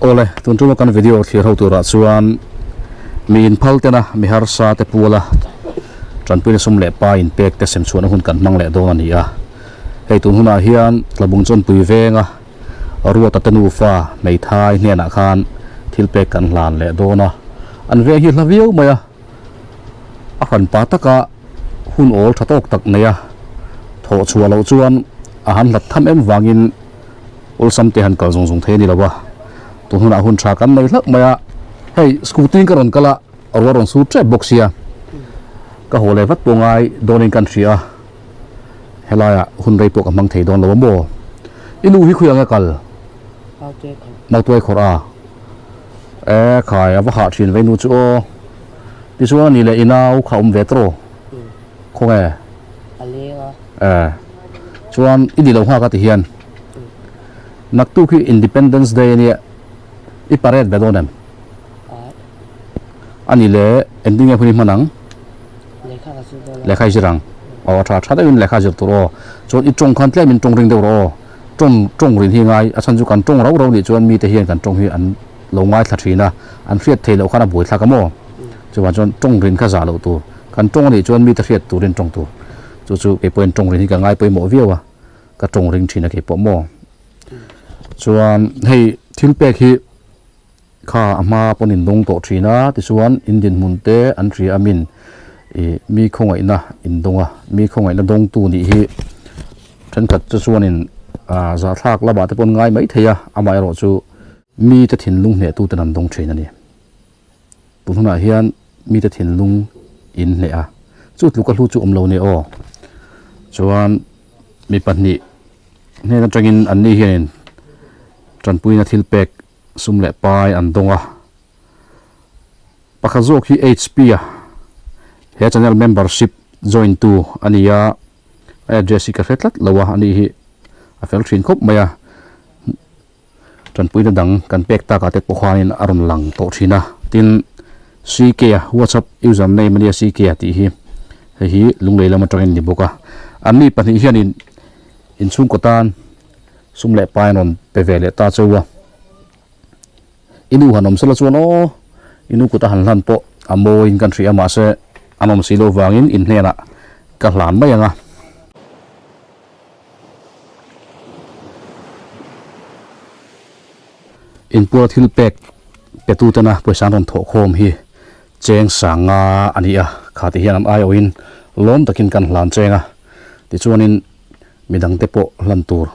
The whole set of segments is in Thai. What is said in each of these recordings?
ole tuntu kan video thlir ho tura chuan mi in phal te na mi har sa te pula tranpui sum le pa in pek te sem chuan hun kan mang le do ani a hei tun huna hian tlabung chon pui venga ruwa tatanu fa mei thai hne na khan thil pek kan hlan le do na an ve hi hlaviu maya a khan pa taka hun ol thatok tak neya tho chua lo chuan a han lat tham em wangin ol sam te han kal zong zong the ni lawa tu huna hun tha kan nei hlak maya hei scooting karon kala arwaron su tre boxia ka hole vat pongai donin kan thria helaya hun rei pok amang thei don lo mo inu hi khuyanga kal mau tuai khora e khai ava ha thin ve nu chu ti chuan ni le inau khom ve tro khonge chuan idi lo ha ka ti hian nak tu khi Independence Day ni i paret be donem ani le ending e phuni manang lekha jirang aw tha tha da in lekha jir turo chon i chong khan tle min chong ring de ro chong rin hi ngai a chan ju kan chong ro ni chuan mi te hian kan chong hi an lo ngai thla thina an friat thei lo khana boi thla ka mo chuan chong rin kha za lo tu kan chong ni chuan mi te friat tu rin chong tu chu ke point chong rin hi ka ngai poi mo viawa ka chong ring thina ke po mo chuan hei thil pek hi kha ama ponin dong to thina ti chuan indian munte an thri amin mi khongai na in donga mi khongai na dong tu ni hi than kat chu chuan in za thak la ba te pon ngai mai theya amai ro chu mi te thin lung hne tu tan dong thina ni tununa hian mi te thin lung in hne a chu tluka hlu chu omlo ne o chuan mi pahni hne na tangin an ni hian tranpui na thil pek sum le pai an donga pakhazo khi HP a he channel membership join tu ania Jessica Fetlat lawa ani hi a fel thin khop maya tranpui na dang kan pek ta ka te pokhanin aron lang to thina tin CK WhatsApp username ania CK ti hi lunglei lama tangin ni boka ani pani hianin in chung kotan sum le pai non pevele ta chowa inu hanom sala chuan o inu kuta hanlan po amo in country ama se anom silo wangin in hnena ka hlan mai anga in pur thil pek petu tana poisa ron tho khom hi cheng sanga ania khati hian ai oin lom takin kan hlan chenga ti chuanin midang te po hlan tur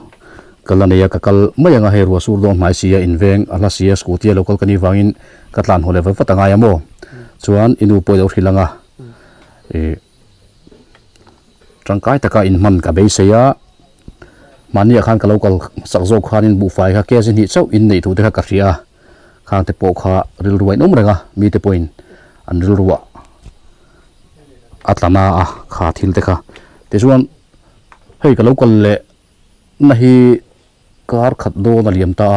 kalania kakal mayanga he ruwa sur don mai sia inveng ala sia scooty local kani wangin katlan hole va fatanga yamo chuan inu poi do hilanga trangkai taka in man ka be seya mania khan ka local sakzo khanin bu fai kha ke jin hi chau in nei thu te ka ria khang te po kha ril ruai nom renga mi te point an ril ruwa atlana a kha thil te kha te chuan hei ka local le na hi kar khat do na liam ta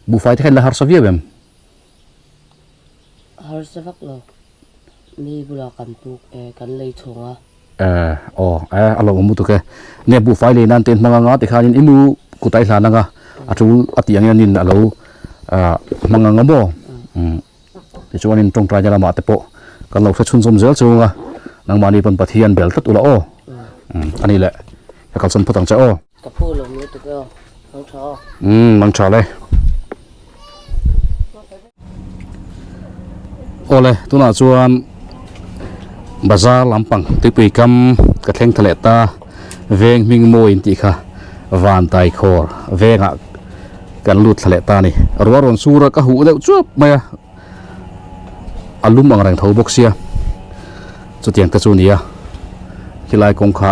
bu fai the la har savia bem har savak lo mi bula kan tu kan lei thonga alo mu tu ke ne bu fai le nan ten manga nga te khanin imu kutai hlana nga atul atiang yanin alo manga nga bo ti chuanin tong tra jala ma te po kan lo thachun som zel chunga nang mani pan pathian bel tat ula o ani le ka son phatang cha o ka phu lo mi tu ko mang cha le ole tuna chuan bazar lampang tipui kam ka thleng thale ta veng ming mo in ti kha van tai khor venga kan lut thale ta ni arwaron sura ka hu de chup maya alum ang rang thau boxia chu tiang ta chu nia hilai kong kha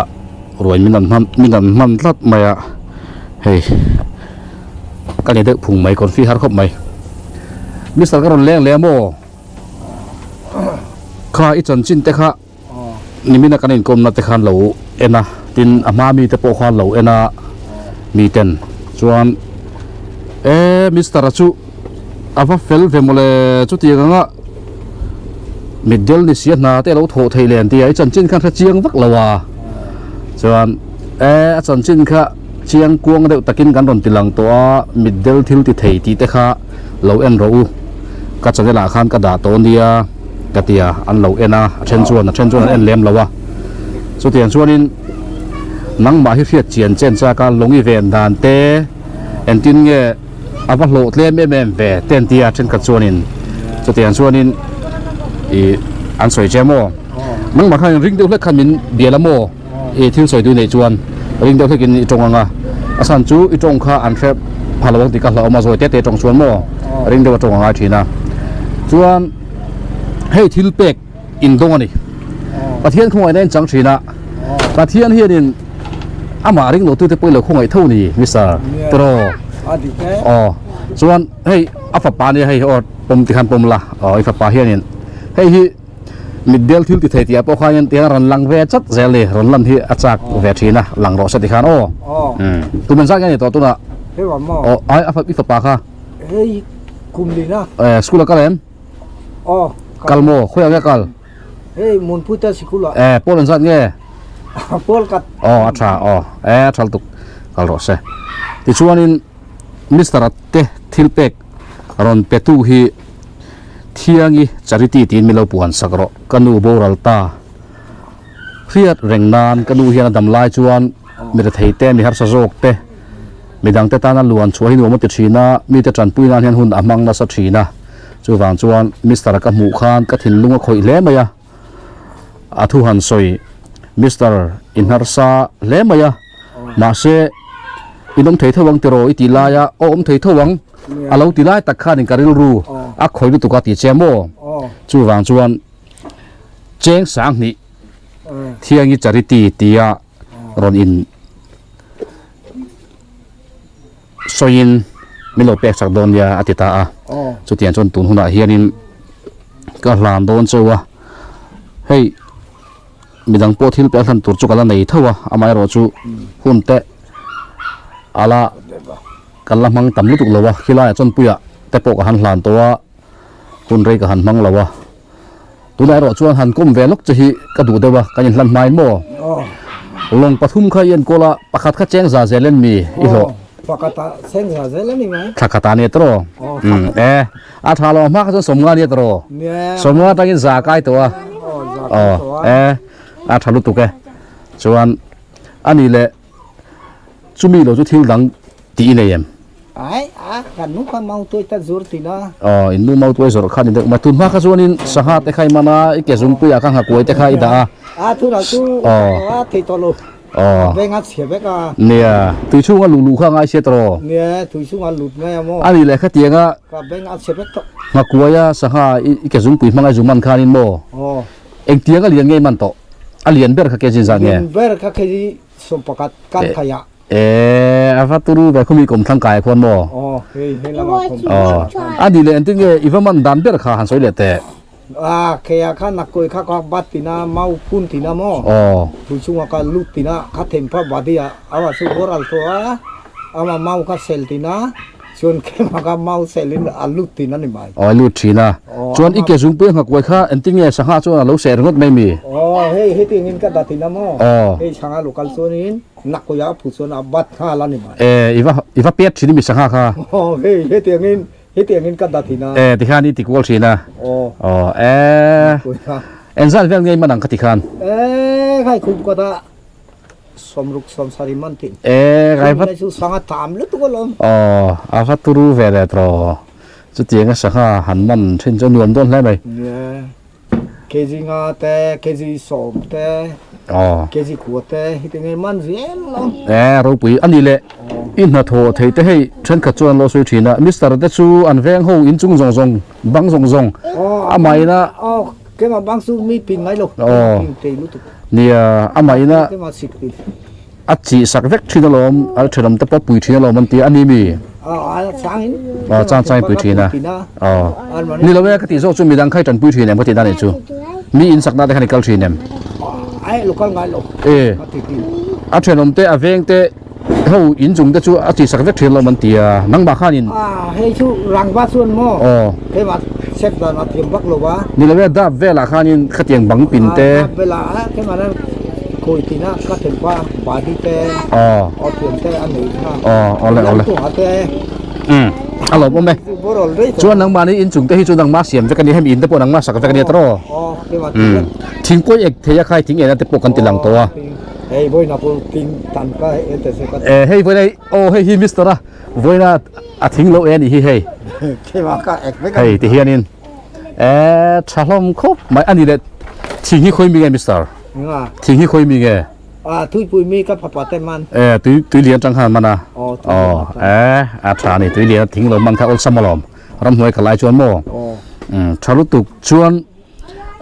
roi minan man lat maya hei kan de phung mai kon fi har khop mai Mr. karon leng le mo kha I chan chin te kha nimina kanin kom na te khan lo ena tin ama mi te po khan lo ena mi ten chuan Mr. chu ava fel vemole chu ti nga middle ni sia na te lo tho theilen ti ai chan chin khan kha chiang vak lawa chuan a chan chin kha ชียงกวงเดวตะกินกันรอนติลังตัวมิดเดิลทิลติเทยตีเตค่ะเราเอ็นรู้ก็จะได้หลาขันกระดาษตัวเดียกติยาอันเราเอ็นเช่นชวนเอ็นเลี้ยมเราวะสุดที่ชวนนี้นังมาที่เฟียดเจียนเจนจาการลงอีเวนต์ดานเตเอ็นตินเงอวัลโลเลี้ยมเวเต้นตียเช่นกับชวนนี้สุดที่ชวนนี้อันสวยเจโมนังมาข้างริงเดียวเล็กขันมินเบียร์ละโมที่สวยดูในชวนริงเดียวเล็กกินอีจงอ่ะอาสันจูอีจงข้าอันเชฟพาลวังติกันเราเอามาสวยเตะจงชวนโมริงเดียวจงอ่ะทีนะชวนให้ทิลเป็กอินโดนี่ประเทศคงไอ้เด่นจังชีนะประเทศเฮียนี่อามาริงโลตุเตปเลยคงไอ้เท่านี้มิสเตอร์ตรอ๋อส่วนให้อัฟปานี่ให้อดปมติคันปมละอ๋ออัฟปาเฮียนี่ให้ฮิมิดเดิลทิลติเทียพวกเขายังเตียรันลังเวจัดเจลีรันลันที่อาจากเวทีนะหลังรอสติคันโอ้ตัวมันสักยังไงตัวน่ะเฮ้ยว่าหมออ๋อไอ้อัฟปาค่ะเฮ้ยคุมดีนะสกุลกัลเลมอ๋อกัลโมคุยอะไรกัลเฮ้ยมุนพุทธสกุลโปลันสักเนี่ยโปลกัดอ๋ออาอ๋อทัลตุกกัลโรเซที่ชวนนี้มิสเตอร์เตทิลเป็กรอนเปตูฮีเที่ยงอีจาริตีตีนมิลปวนสักรอกันูโบรัลตาเครียดเร่งนานกันูเฮียนดำลายจวนมีแต่เทเตมีฮัรสะโจกเตมีดังเตตานันล้วนช่วยให้หนูมันติดชีนะมีแต่จันปุยนานเห็นหุ่นอามังนัสชีนะจูวางจวนมิสเตอร์กับหมู่คานกับถิ่นลุงก็คอยเล่มายะอาทุหันสอยมิสเตอร์อินฮาร์ซาเล่มายะมาเซอินอมเทยทวังติโรอิติลายะโอมเทยทวังอาเราติลายตักข้านิการิลรูอาคอยดูตุกติเจโมจูวางจวนเจงสังนี่เที่ยงอีจาริตีตียรอนอินสอยน์มิโลเป็กสักโดนยาอติตาจุดเตียนจนตุนหุ่นเฮียนินก็หลานโดนเจ้าวะเฮ้ยมีดังโปทิลเป็กทันตุรจุกันละไหนเท่าวะอามายรอจูหุ่นเตะอาละกันละมังตำลุตุกเลยวะขี้ไล่จนปุยะแต่ปกหันหลานตัวหุ่นเรกหันมังเลยวะตัวนายรอจวนหันก้มเวลกจะฮิกระดูเดวะกันยันลันไม้โมลงปฐุมขยันโกละประคัดขัดแจ้งซาเซเลนมีอีโลปากตาเส้นซาเซเลนนี่ไหมทักขตาเนี่ยตรอาทาลมากจนสมงานเนี่ยตรสมงานตั้งยินซาไกตัวอาทาลุตุกจวนอันนี้แหละจุมีโลจุทิลดังตีเนี่ยยังกันนุกันmau tu ita zur tina inu mau tu zur khan inde ma tun ma kha zonin saha te khai mana ike zum pu ya kha koi te khai da tu na tu thei to lo benga chebe ka nia tu chu nga lu kha ngai se tro nia tu chu nga lut me mo ani le kha tianga ka benga chebe to ma kuaya saha ike zum pu mangai zum man khanin mo eng tianga lian ngai man to alian ber kha ke jin za nge ber kha ke ji som pakat kan khayaอาฟัตรูแบบเขามีกลมทางกายคนบ่เฮ้ยละมาผมอันนี้เลยอันที่เงี้ยอีว่ามันดันเบลขาหันสวยเลยแต่แค่ข้านักกวยข้าก็บัดตินะเมาพุ่นตินะมั้งผู้ช่วยก็ลุตินะข้าเต็มพระบดีอ่ะเอาว่าสุโขทัยตัวเอามาเมาข้าเซลตินะชวนแค่มาก็เมาเซลินอันลุตินะนี่ไหมลุตินะชวนอีกเกี่ยวกับเพื่อนกับกวยข้าอันที่เงี้ยสังหารชวนเราเสียงดไม่มีเฮ้ยที่เงินก็ดัดตินะมั้งเฮ้ยสังหารลูกกันส่วนนี้นักกวยผู้ส่วนอับบัดข้าแล้วนี่ไหมอีว่าเปียดชีนี่มีสังหารข้าเฮ้ยที่เงินก็ดัดตินะที่ข้านี่ติกวอลชีนะเอ็นซันเรื่องนี้มันดังกติขันใครคุ้มก็ได้สมรุกสมสาริมันติใครพัดสังหารตามแล้วตัวลมอาฟัตรูเวลตรอจุดเตียงก็สังหารหันมันเช่นจะนวลต้นได้ไหมเคจิงาแต่เคจิสมแต่เคจิขวดแต่ที่เงินมันเรียนลมเราปุ๋ยอันนี้แหละอินนาโทเทยให้ฉันขัดจวนเราสวยทีนะมิสเตอร์เดชูอันแวงหูอินจุงซงบังซงอาไม่นะแค่มาบังซูมีปิงไงลูกปิงเตลุตุเนี่ยอาไม่นะแค่มาสิกติอัดจีสักเวกทีนั่นลมอัดเฉลิมตะปบปุ๋ยทีนั่นลมมันตีอันนี้มีจางปุ๋ยทีนะนี่เราเวกติโซจุมีดังไข่จันปุ๋ยทีเนี่ยพอตีด้านนี้จูมีอินสักนาได้ขนาดกัลทีเนี่ยไอ้ลูกกัลไงลูกอัดเฉลิมเตะเวงเตะเขาอินจุงแต่ชูอาจีสักเวกเทียนเรามันเตียนังบาข้านินให้ชูรังบ้าส่วนมั่วให้มาเช็คตอนมาเตรียมบักหรือวะนี่เราเวลาเวลาข้านินขัดยังบังปินเตะเวลาแค่มานั้น คุยทีน่ะก็ถึงว่าบาดีเตอ อ๋อ เอาเปลี่ยนแต่อันนี้นะ อ๋อเอาเลยเอาเลย ตัวเต อารมณ์บ่แม่ บรอลเลย ชวนนังมานี่อินจุงเตะให้ชวนนังมาเสียมจะกันนี่ให้มีอินเตะปนังมาสักจะกันนี่ตรอ อ๋อที่ว่า ทิ้งก้อยเอกเทียใครทิ้งเอ็นเตะปกันติหลังตัว เฮ้ยบอยนับทิ้งตันก็เอเตสิก็ เฮ้ยวันนี้โอ้เฮ้ยฮิมิสเตอร์อะวันนี้อะทิ้งโลเอ็นอีเฮ้ย ที่ว่าก็เอกไม่กัน เฮ้ยที่เฮียนินชาลอมครบไม่อันนี้เด็ดทิ้งให้คุยมีไงมิสเตอร์ อ่า ทิ้งให้คุยมีไง ทุยปุยมีก็ผัดเต็มมัน ตุยเลียนจังหันมันนะ อ๋อ อาชานี่ตุยเลียนทิ้งลงมันข้าอุลสมอลอมรำหวยขลายชวนโม่ อ๋อ ชาลุตุกชวน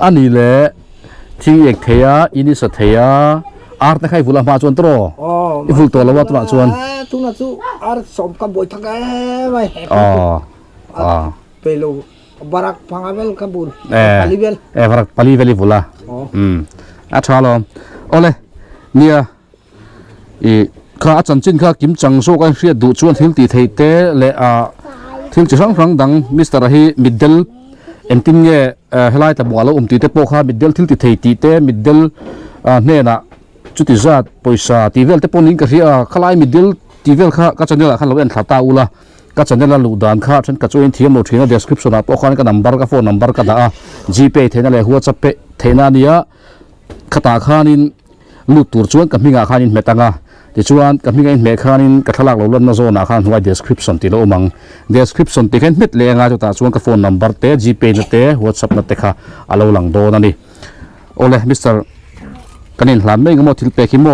อันนี้แหละที่เอกเทียอินิสเทียอาร์ตให้ฟุลมาชวนตรอ อ๋อ อีฟุลตัวละว่าตัวชวน ทุนัสุอาร์สมกับบอยทักไว้แฮป อ๋อ ปี้ อ๋อ เปโลบารักพังเวลกับุล พาลีเวลิฟุลา อ๋อ อาชาลอมโอเลยเนี่ยข้าอาจารย์จินข้ากิมจังโซกันเสียดูชวนทิ้งตีเทเตเลทิ้งจะช่างครั้งดังมิสเตอร์ฮีมิดเดิลเอ็นติงเย่เฮลัยแต่บัวเราตีเตโปข้ามิดเดิลทิ้งตีเทตีเตมิดเดิลเนี่ยนะจุดที่จัดปอยซาตีเวลเตปนิงก็เรียข้าไล่มิดเดิลตีเวลข้าก็จะเนี่ยข้าเราเอ็นขาตาอุละก็จะเนี่ยลูดานข้าฉันก็จะเอ็นเทียมโน้ตเทียนเดสคริปชันอ่ะพวกข้านี่ก็นัมเบอร์ก็โฟนนัมเบอร์ก็ได้GPเทียนอะไรหัวจับเปเทียนเนี่ยขตาข้านินลูกตัวชวนกับมิงาข้านินเมตังอ่ะที่ชวนกับมิงาเมข้านินกับทลักเราล้วนมาโซนอาข้าหัว description ที่เราอุมัง description ที่เห็นมิดเลยงาจุดตาชวนกับโฟนนัมเบอร์เตะ GP นั่นเตะ WhatsApp นั่นเตะข้าอาเราหลังโดนั่นนี่โอ้เลยมิสเตอร์กันนินหลานไม่งโมทิลเปคิโม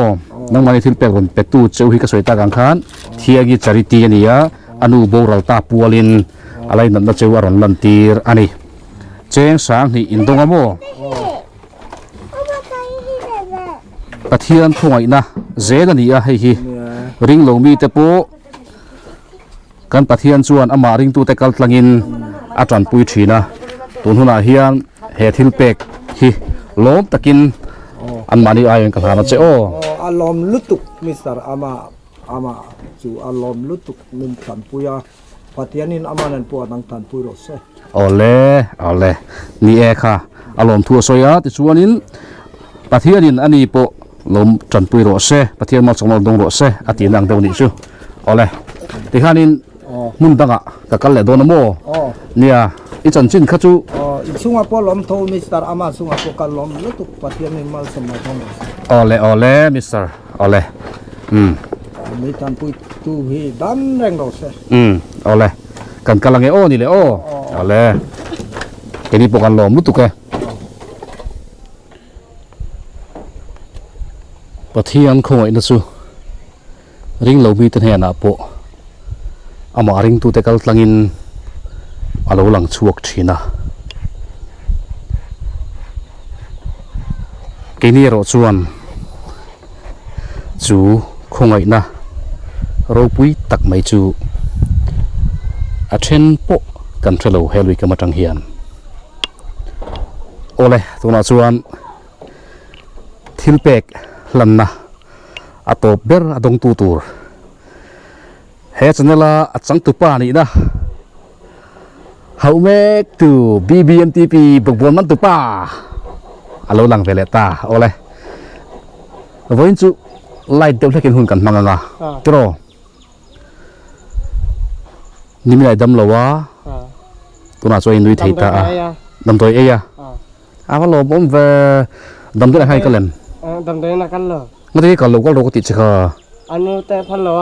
นั่งมาในทิลเปกรุนเป็กตู้เจ้าฮิกสวยตากังขานเทียกิจาริตีนี่ยอนุโบราลตาปัวลินอะไรนั่นนั่นเจ้าอรันลันตีร์อันนี้เจงสางนี่อินตงอโมปะเทียนถวยนะเจนันนี่อะให้ฮีริงลงมีเตปูกันปะเทียนชวนอามาริงตูเตกัลตลังอินอาจารย์ปุยชีนะตุนหุนาเฮียนเฮทิลเปกฮีล้มตะกินอันมานี่อายังกันหามาเจ้า อารมณ์ลุตุกมิสเตอร์อามาจูอารมณ์ลุตุกนินทันปุยาปฏิญาณินอามานันปัวนังทันปุยรสเซ เอาเลยนี่เอค่ะอารมณ์ทัวซอยาติชวนินปะเทียนินอันนี้โปลมจันปุยโรเซปะเทียนมาสงดงโรเซอตินังเดวนิชูเอาเลยที่ข้านินมุนตังอะตะกันเลยโดนโมเนี่ยอีจันจินข้าจู sunga po lom to Mr. Ama sunga po kalom lutuk patian ni mal sama tong เอาเลยมิสเตอร์เอาเลยmi tan pu tu hi dan reng do se เอาเลยกันกำลังไงโอ้นี่เลยโอ้เอาเลยแค่นี้ปกันลมมุตุกแกปะเทียนคงไอ้นั่นสูริงเรามีตันเฮียนะโปอามาริงตูเตกัลตังอินอาเราหลังชวกชีนะแค่นี้เราชวนจูคงไอ้นะเราปุยตักไม่จูอาเชนโปกันเทโลเฮลุยกันมาจังเฮียนโอเลยตัวน่าชวนทิลเปกลันนะอัตบเบอร์อดงตูตูร์เฮจันละอัดสังตุปานี่นะเฮาเมกตู BBMTP บุกบวนมันตุปาอาเราหลังเวลตาโอเลยวันจูไล่เดี๋ยวเล่นหุ่นกันมังงะตรอนี่มีอะไรดำเหรอวะตัวน่าช่วยนุ้ยทีตาดำตัวเอ้ยว่าเราผมเวดำตัวไหนกันเล่นดำตัวนักกันเหรองั้นที่ก่อนเราก็เราก็ติดเชื้ออันนู้นแต่พันเหรอ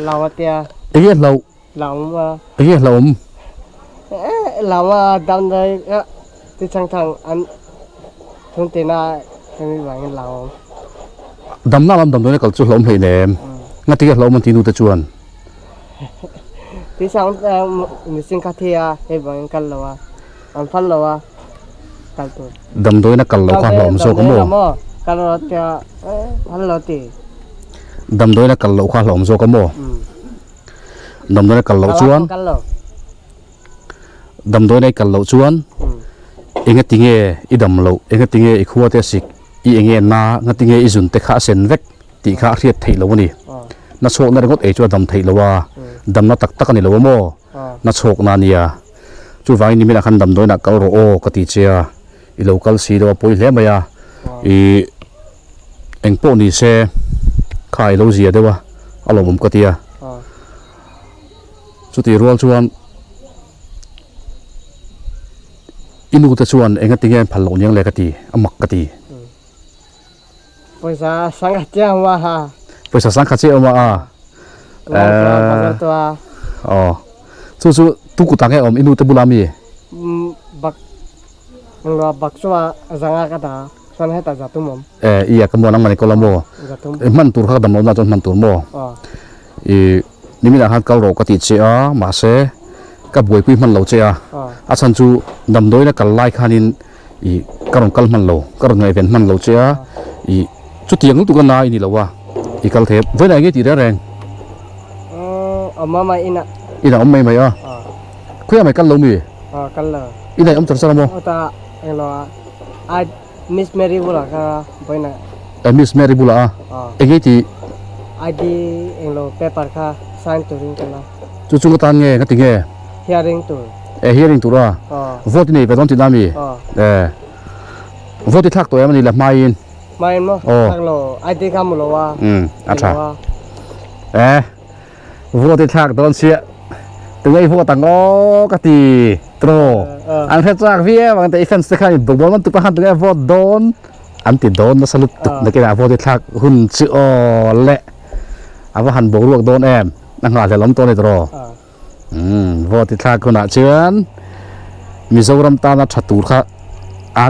เราเตียเอ้ยเราเอ้ยเราดำเลยที่ทางอันทุนตีน่าจะมีหวังเราดำหน้าลำดำตัวนี้ก็จะล้มเหยเนมงั้นที่เรามันทีนูตะจวนที่สองมีสิ่งขัดเทียให้หวังกันเหรออันพันเหรอตัดตัวดำตัวนี้กันเราความหลอมโซกโม่กันเราเตียพันเราตีดำตัวนี้กันเราความหลอมโซกโม่ดำตัวนี้กันเราจวนดำตัวนี้กันเราจวนเองติงเออีดำเราเองติงเออีขวดเตสิกอีเองนาเงติงเออีจุนเตขาเซนเวกตีขาเรียดไทยเราวนี่นัชโชกนั่นก็เอจวดำไทยเราว่าดำนัตักตักนี่เราโม่นัชโชกนานียจู่ไว้นี่มีนักขันดำโดยนักเกาโรโอกติเจียอีโลกัลซีเราปุยเลี้ยมายาอี eng po ni se khai lo zia dewa alo mum katia chuti rual chuan inu ta chuan enga tinge phal lo nyang le kati amak kati poisa sangat jam wa ha poisa sang kha che oma a chu tu ku tange om inu te bulami bak lo bak chwa zanga kata san heta jatumom iya kamo nang mani kolamo jatum man tur kha dam lo na chon man tur mo nimina han kal ro kati che a ma se ka boi pui man lo che a chan chu dam doi na kal lai khanin karon kal man lo karon ngai ven man lo che a chu tiang tu ka na ini lo wa kal the voi na nge ti ra reng mama ina om mai mai a khuya mai kal lo mi kal la ina om char char mo ta elo ai miss mary bula ka boina miss mary bula a nge ti ai di elo paper ka sign to ring kala chu chu tan nge ka ti nge hearing to hearing tu ra vote ni pe don ti na mi vote thak to em ni la mai in mai mo thak lo ai di kam lo wa acha vote thak don sia tu ngai vote tang o ka ti tro an phe chak vie wang te defense te khai bo man tu pa han tu ngai vote don an ti don na salut tuk na ke na vote thak hun chi o le awa han bo ruak don em na nga le lom to le tro vote thak ko na chen Mizoram ta na thatur kha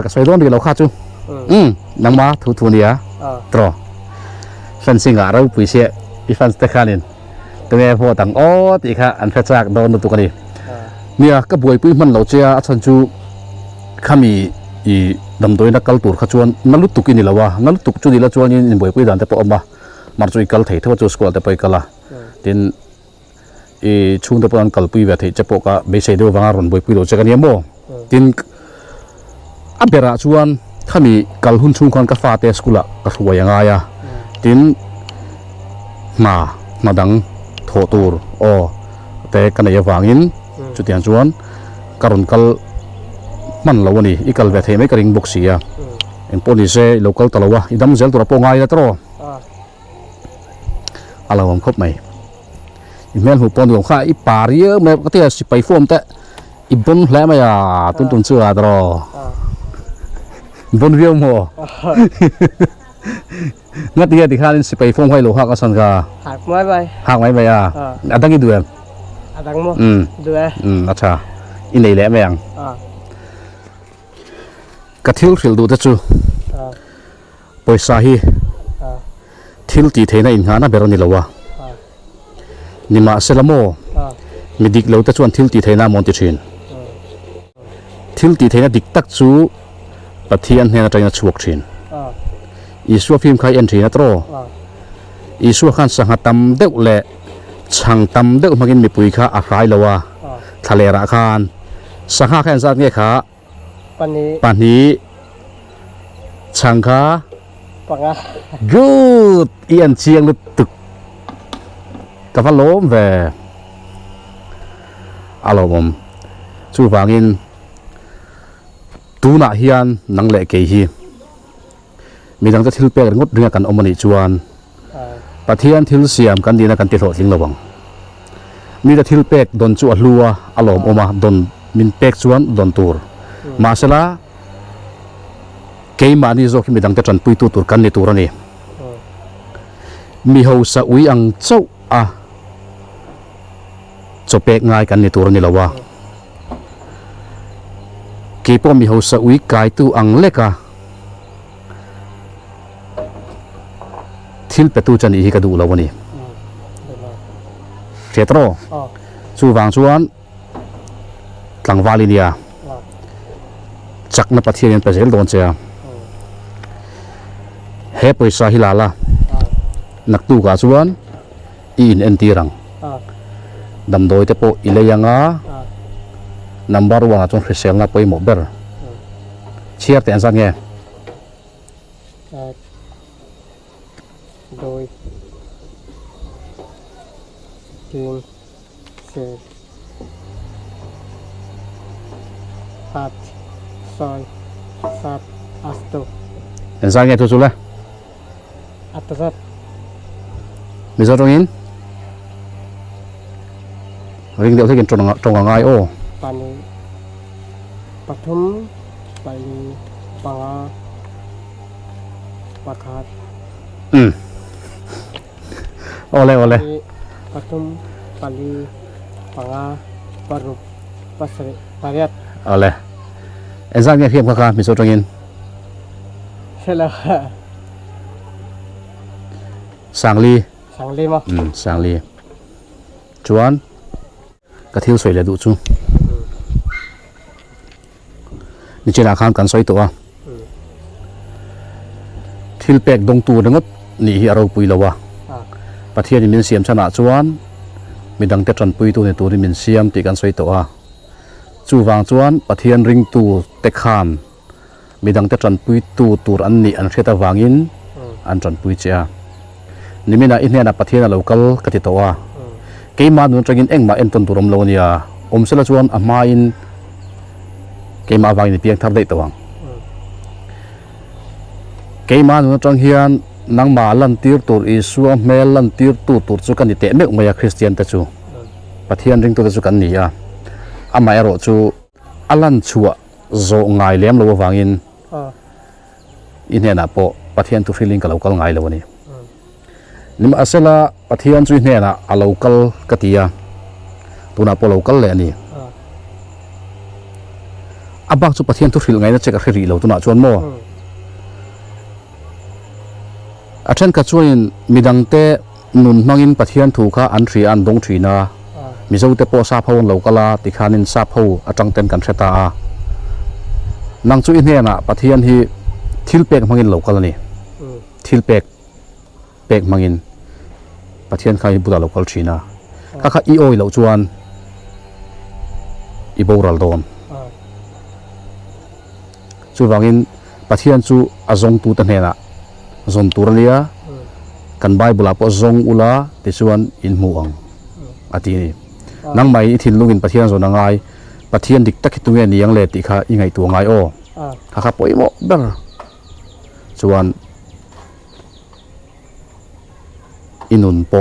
ka sai don ri lo kha chu nang ma thu thu nia tro fencing a rau pui se I fence te khanin te nge pho tang o ti kha an phe chak don tu kani nia ka buai pui man lo chia a chan chu khami dam doi na kal tur kha chuan nalu tuki ni lawa nalu tuk chu ni la chuan in buai pui dan te po ma mar chu kal thei tho chu school te pai kala tin chung te pon kal pui ve thei che po ka be sei de wanga ron buai pui lo che kani mo tin abera chuan khami kal hun chung khon ka fa te skula ka huai anga ya tin madang tho tur te kana ya wangin chutian chuan karon kal man lo ni ikal ve thei mai ka ring box ya en poni se local talawa idam zel tur po ngai la tro alawam khop mai email hu pon dong kha I paria me ka te si pai form te ibon hla ma ya tun chua tro bon viu mo ngat dia di khalin si pai phong hai lo ha ka san ka hak mai bai adang I duem adang mo du acha in nei le meng ka thil khil du te chu poisa hi thil ti theina in hana beroni lowa nima selamo midik lo te chuan thil ti theina mon ti thin thil ti theina dik tak chu pathian hena traina chuak thin Isua phim khai entry na tro Isua khan sanga tam deuh le chang tam deuh magin mi pui kha a hrai lawa thalera khan sanga khan zat nge kha pani chang kha panga good ian chiang lu tuk ka fa lom ve alomom chu wangin tu na hian nang le ke hi midang ta thil pek ngot ringa kan omani chuan pathian thil siam kan dina kan ti hlo thing lawang mi da thil pek don chu a hlua alom oma don min pek chuan don tur masala keima ni zo ki midang ta tran pui tu tur kan ni tur ani mi ho sa ui ang chau a chopek ngai kan ni tur ni lawa ke po mi ho sa ui kai tu ang leka thil petu chani hi ka du lawani chetro chu wang chuan tlangwali nia chakna pathian pe zel don cha he poisa hilala naktu ga chuan in enti rang dam doi te po ileyanga number 1 chon khrisel na poi mo ber chiar ten san nge đôi तीन चार पाँच छः सात आठ en san nge tu chu le อัตสัต มีส่วนตรงนี้ริ่งเดียวที่กินตรงง่ายโอ้ ปานีปฐมปานีปังอาปะขาด โอ้เลย ปฐมปานีปังอาปารุปัสริปาริยัต เอาเลยเอ็นซ่าเนี่ยเพียงค่ะมีส่วนตรงนี้ ใช่แล้ว สังลี สังเลมา สังลีจวนกระเทียมสวยเลยดูจูนี่เจ้าอาคารกันสวยตัวทิลเป็กดงตูดังดนี่เราปุยแล้ววะประเทศนี้มีเสียมชนะจวนมีดังเตจันปุยตัวในตัวนี้มีเสียมตีกันสวยตัวจูวางจวนประเทศริงตูเตคานมีดังเตจันปุยตัวอันนี้อันเทตวางินอันจันปุยเจ้านี่มีน่ะอินเดียน่ะประเทศน่ะ local กติตัวเกี่ยมาหนุนจังอินเอ็งมาเอ็นตันตุรมโลเนียเสละจวนอามาอินเกี่ยมาวางในเพียงทับได้ตัวเกี่ยมาหนุนจังเฮียนนังมาลันตีร์ตัวอิสุเมลันตีร์ตัวจุกันนี่เตะเมกมายาคริสเตียนตะจูประเทศริงตัวตะจูกันนี่อ่ะอามาเอโรจูอลันชัวโซง่ายเลี้ยมโลวางอินอินเดียน่ะโปประเทศตุฟิลิงกับ local ง่ายเลยวันนี้นี่มาเสละประเทศจุยเนี่ยนะอาลูกัลกติยาตัวน่ะพอลูกัลเลยนี่อาบักจุประเทศทุกสิ่งไงนะเช็คอะไรเราตัวน่ะชวนโม่อาจารย์ก็ช่วยมีดังเตะนุนมังอินประเทศถูกข้าอันทรีอันดงทรีนะมีเจ้าเตะโปซาพาวลูกัลละติคานินซาพาวอาจังเต็มกันเสตานังจุยเนี่ยนะประเทศที่ทิลเป็กมังอินลูกัลนี่ทิลเป็กมังอินประเทศใครบุตรลูกคนชีน่ะข้าอีโอยเหล่าจวนอีโบรัลโดนจู่วังอินประเทศจู่อาจงตูตันเฮน่ะจงตูรเลียกันใบบุลาปอจงอุลาติชวนอินหมู่องอาทินี้นั่งไม่ทินลุงอินประเทศส่วนง่ายประเทศดิกตักตัวเงี้ยนี่ยังเล็ดติข้ายังไงตัวง่ายโอ้ข้าปล่อยโมเบอร์ชวนอินุนโป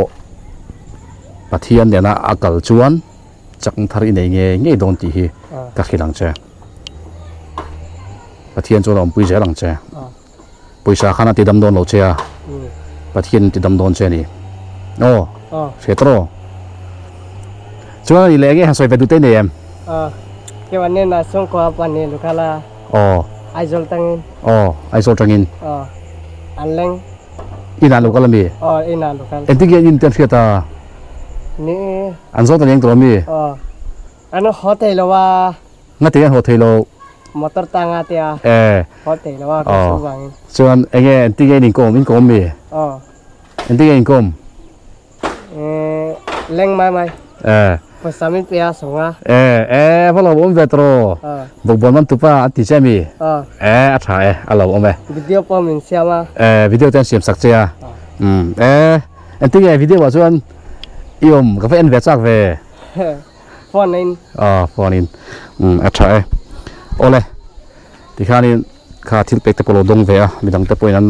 ประเทศเนี่ยนะอากาศจวนจังทารินเงี้ยโดนตีฮีกักขี้หลังเจประเทศจวนเราปุยเจหลังเจปุยสาขานาติดำโดนเราเจประเทศติดำโดนเจนี่โอ้เสียตรจวนอีเล่เงี้ยหาสวยไปดูเต้นเนี่ยเกี่ยวกับเนี่ยนะส่งกว่าปันเนี่ยลูกค้าละไอโซลตังอินไอโซลตังอินอันเล็งอินาลูกก็ละมีอินาลูกค้าเอ็นที่เกี่ยอินเตอร์เฟียตานี่อันโซตังอินตัวมีอันนั้นโฮเทลว่างั้นที่โฮเทลมอเตอร์ตังอาเตียโฮเทลว่าก็สว่างส่วนเอ็งที่เกี่ยอินคอมมีเอ็นที่เกี่ยอินคอมเล็งไหมภาษาไม่เปียสงพอเราอุ้มเวทโรบุกบอลมันตุป้าอันที่เจมี่อัฐายเราอุ้มไปวิดีโอพอมินเสียมาวิดีโอเต็มเสียมสักเจียอันที่วิดีโอว่าส่วนยมกับเอ็นเวทสักเวฟอนอินฟอนอินอัฐายโอ้เลยที่ข้านี่ข้าทิลเป็กเตปโลดงเวะมีดังเตปอยนั้น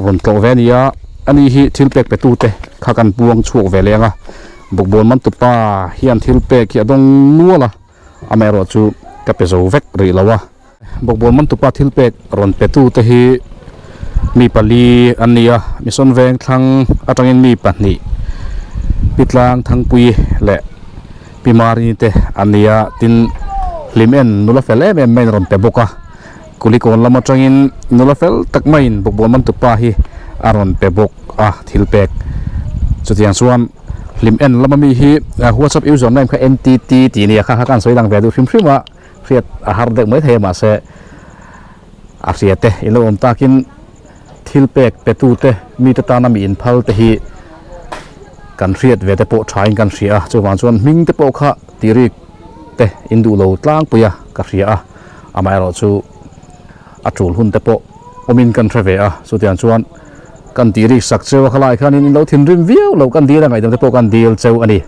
รนโตเวนี่อ่ะอันนี้ฮิทิลเป็กไปตู้เตข้ากันบวงช่วงเวเลยอ่ะบุกบอลมันตุป้าเฮียนทิลเป็กเฮียดงนัวละอเมริกาจูกับเปโซเวกหรือละวะบุกบอลมันตุป้าทิลเป็กรนเปตู้เตฮีมีปลีอันนี้อ่ะมีส่วนแวงทางอัตรังมีปันนี่ปิดลางทางปุยและปีมารีเตอันนี้อ่ะตินลิมเอ็นนุลาเฟลเมนรนเปบกะกุลิโกนละมาจังอินนุลาเฟลตักไม่นบุกบอลมันตุป้าฮีอารอนเปบกทิลเป็กจุดอย่างส่วนลิมเอ็นแล้วมันมีฮีหัวซับอิวซอนนั่นคือ NTT ตีนี่ค่ะการสวยดังแบบดูฟิล์มว่าเรียดอาหารเด็กไม่เทมาเสอาเสียเตอิโลอมตากินทิลเป็กเปตูเตมีตตานามีอินพัลเตฮีกันเรียดเวทโปชายกันเสียจังหวะส่วนมิงเตโปค่ะตีริกเตอินดูโลตลางปุยกันเสียอามาเราจูอัจูลหุ่นเตโปอมินกันเทรเวสุดที่อันส่วนกันตีริกสักเจ้าขลายขันนี้เราทิ้งริมวิวเรากันดีได้ไหมเดี๋ยวจะพบกันดีเจ้าอันนี้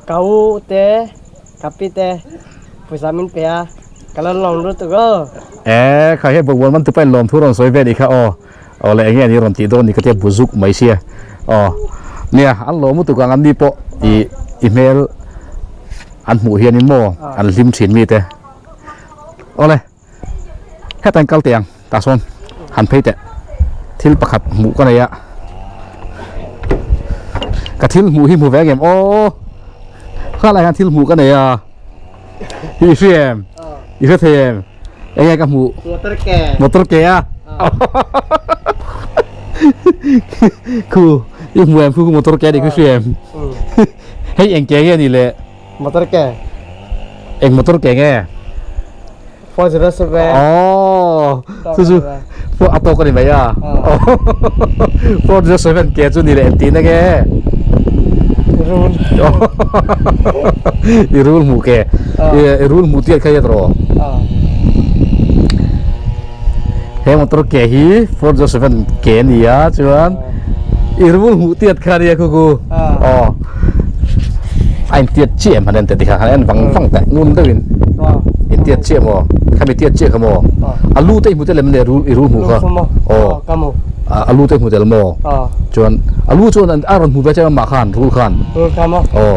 เขาเตะกับพี่เตะผู้สามินเปียกันลองรู้ตัวก็ใครให้บุกบอลมันจะเป็นลมทุรนสวยเวดีค่ะ อ๋อแล้วอย่างเงี้ยนี่รอนตีโดนนี่ก็จะบุซุกไม่เชียอ๋อเนี่ยอันโลมุตุกังอันนี้ปะอีเมลอันหมูเฮียนิโมอันลิมฉินมีแต่โอ้เลยแค่แต่งเกาเตียงตาส้นหันเพแต่ทิลประคับหมูก็เลยอะกระทิลหมูหิมหมูแวกเกมโอ้ข้าอะไรกันทิลหมูก็เลยอะฮีเฟียมอีเฟเทมยังไงกับหมู motor ke มอเตอร์เกียร์คืออีหมูแอมคือมอเตอร์เกียร์ดิคือเฟียมให้เองเกียร์นี่แหละ motor ke เองมอเตอร์เกียร์ 407 อ๋อสู้ๆพวกอัตโตกันนี่ไหมอ่ะพวกจะสวยเป็นเกียร์จุดนี่แหละตีนะแก rule อีรูลหมูแกอีรูลหมูเตี้ยแค่ยัดรอเฮ้มอเตอร์เกียร์ฮีพวกจะสวยเป็นเกียร์นี่อ่ะจวนอีรูลหมูเตี้ยแค่นี้กูอ๋อไอ้เตี้ยเจี๊ยบมันนั่นแต่ที่ข้างนั้นฟังแต่งุ่นด้วยอินเตี้ยเจี๊ยบมั้งข้ามีเตี้ยเจี๊ยบขโมยอาลูเต้หมูเตี้ยเลยมันเลยรูลหมูก็อ๋อ kamu อาลูเต้หมูเตี้ยเลยมั้งจวนอาลูจวนอารอนหมูไปเจ้ามาขันรูลขัน kamu อ๋อ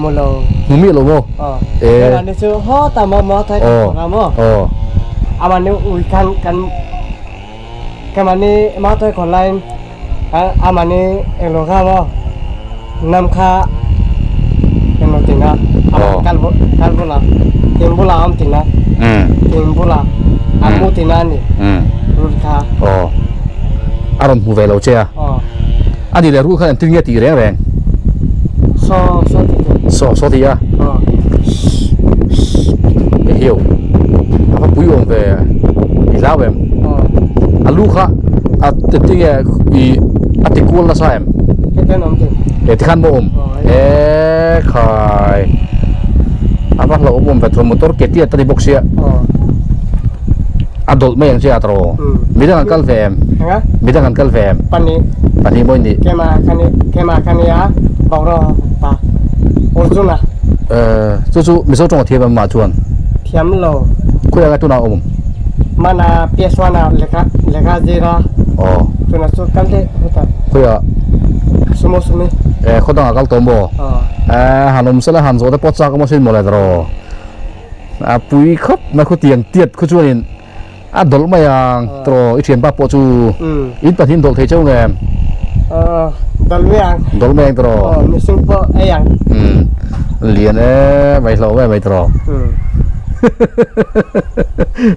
mulu หมูมีหรอมั้ง ni su ho ta mo thai kamu อ๋อ aman ni ui kan kamani ma thai kon lain aman ni elo kamu nam kha eno tina kal bola tim bola am tina tim bola amu tina ni rul kha อ๋ออารอนหมูไปเราเจ้าอันนี้เลยรูลขันตึงเงี้ยตีแรง so ti โซทีอ่ะเหี้ยวเขาปุ้ยองไปอีลาวเอ็มอาลูค่ะตึงเงี้ยอีติกูลละสาย kan om tin ที่ขันบ่อมขายapa lo umum petrol motor ketia tadi box ya adult me yang sia tro bidang kal fm ha bidang kal fm pani boy ni kema kan ya bawro pa orjuna chu miso chong thia ba ma chuan thiam lo ku ya tu na umum mana pieswana leka jira oh tuna su kan de huta ku ya sumo sumi khodang akal tombo hanom sala han zo da potsa ka mo sin mo la tro pui khop na khu tiang tiet khu chuan adult ma yang tro i thian pa po chu in pathin dol thei chau nge dol me yang tro missing po ayang liền mày lo mày tro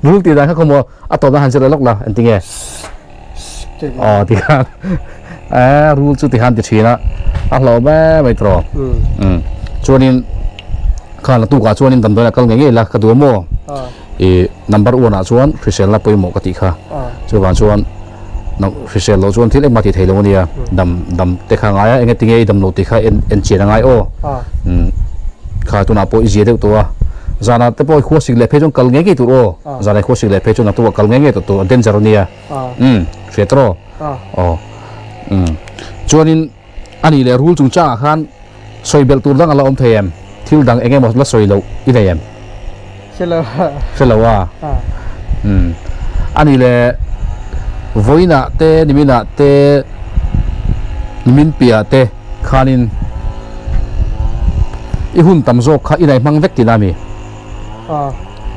lúc thì đang không mua tao đang hành sẽ lóc là anh tiếng nghe thì han rule chú thì han thì chỉ na lo mày tro cho nên khá là tu cả cho nên tầm đó là con nghe là cái đuôi mua number one là chuan official là bôi một cái tí khác cho bạn chuan official lo chuan thì em mà thì thấy luôn đi đầm để khang ai anh tiếng nghe đầm nốt thì khác anh chỉ là ngay ô khá tu nào bôi gì đấy tu zana te bôi khuất xịt lệ phê trong cầu nghe cái tu ô zana khuất xịt lệ phê trong nào tu cầu nghe tu danger nia phê tro cho nên anh ấy là rule chúng ta khan soi bel tu đang là om thầy em thiếu đang anh em một lát soi lâu ít đây em sẽ lâu à anh ấy là voi nè te nimin nè te nimin pia te khanin ihun tam zo kha inai mang vek ti nami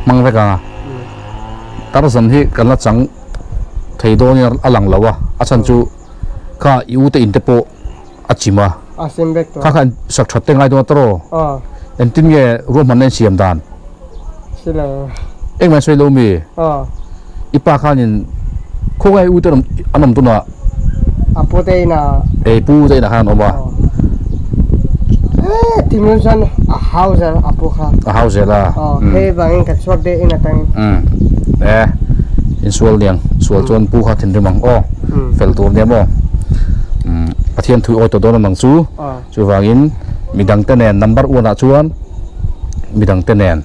mang vek à tar zan hi kan la chang thei do ni alang lawa achan chu kha yu te in te po achima asim vek to kha sak that te ngai do tro en tin nge ro man nen siam dan sila eng ma soi lo mi ipa khanin khô ngay u tên anh tu na apote na pu đây là hàng oma timlunsan a house apoha a house là he bangin ka swak de ina tang in sual liang sual chuan pu kha thin rimang fel tur ne mo pathian thui oi to don mang chu chu wangin midang tenen number 1 a chuan midang tenen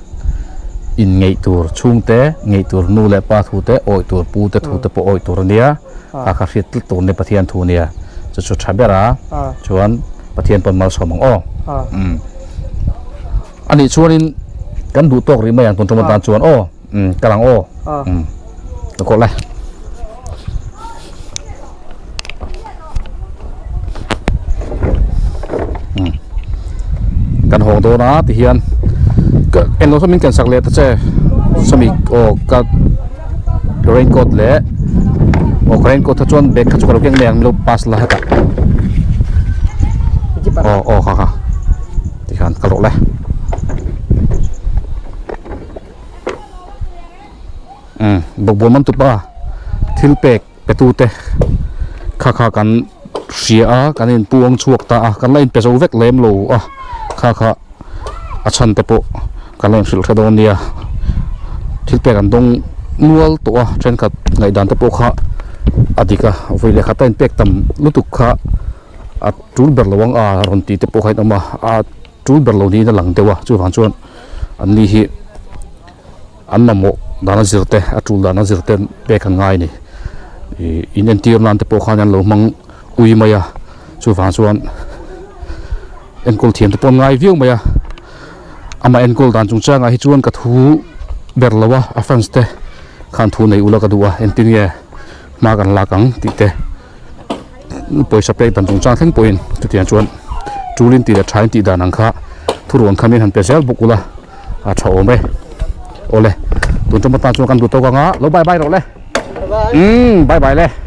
in ngei tur chung te ngei tur nu le pa thu te oi tur pu te thu te po oi tur nia kha fit tur ne pathian thu nia chu thabera chuan pathian pon mal somang ani chuanin kan du tok ri mai an ton toman tan chuan kalang ko lai do na ti hian ka en lo samin kan sak le ta che sami o ka raincoat le o raincoat tha chuan bag kha chu ro keng leng lo pass la hata o kha ti khan ka lo le bok bol man tu pa thil pek petu te kha kan ria kan in puang chuak ta kan lain pe zo vek lem lo kha a chan te po kan lain hril thadon nia thil pek an dong nual to tren khat ngai dan te po kha adika voile khata in pek tam lutuk kha a tul ber lawang a ron ti te po khai ama a tul ber lo ni na lang dewa chu han chuan an ni hi an mamo dana zirte a tul dana zirte pe kan ngai ni in en tiam nan te po khan an lo mang ui maya chu van chuan en kol thiam te pon ngai viu maya ama en kol dan chung changa hi chuan ka thu ber lawa a fans te khan thu nei ula ka duwa en tin ye ma kan la kang ti te poisa pe dan chung chang theng poin tu tian chuan tulin ti da thain ti dan ang kha thuron khamin han pesel bukula a thaw me ole tun chom ta chu kan du to ka nga lo bye bye ro le bye bye le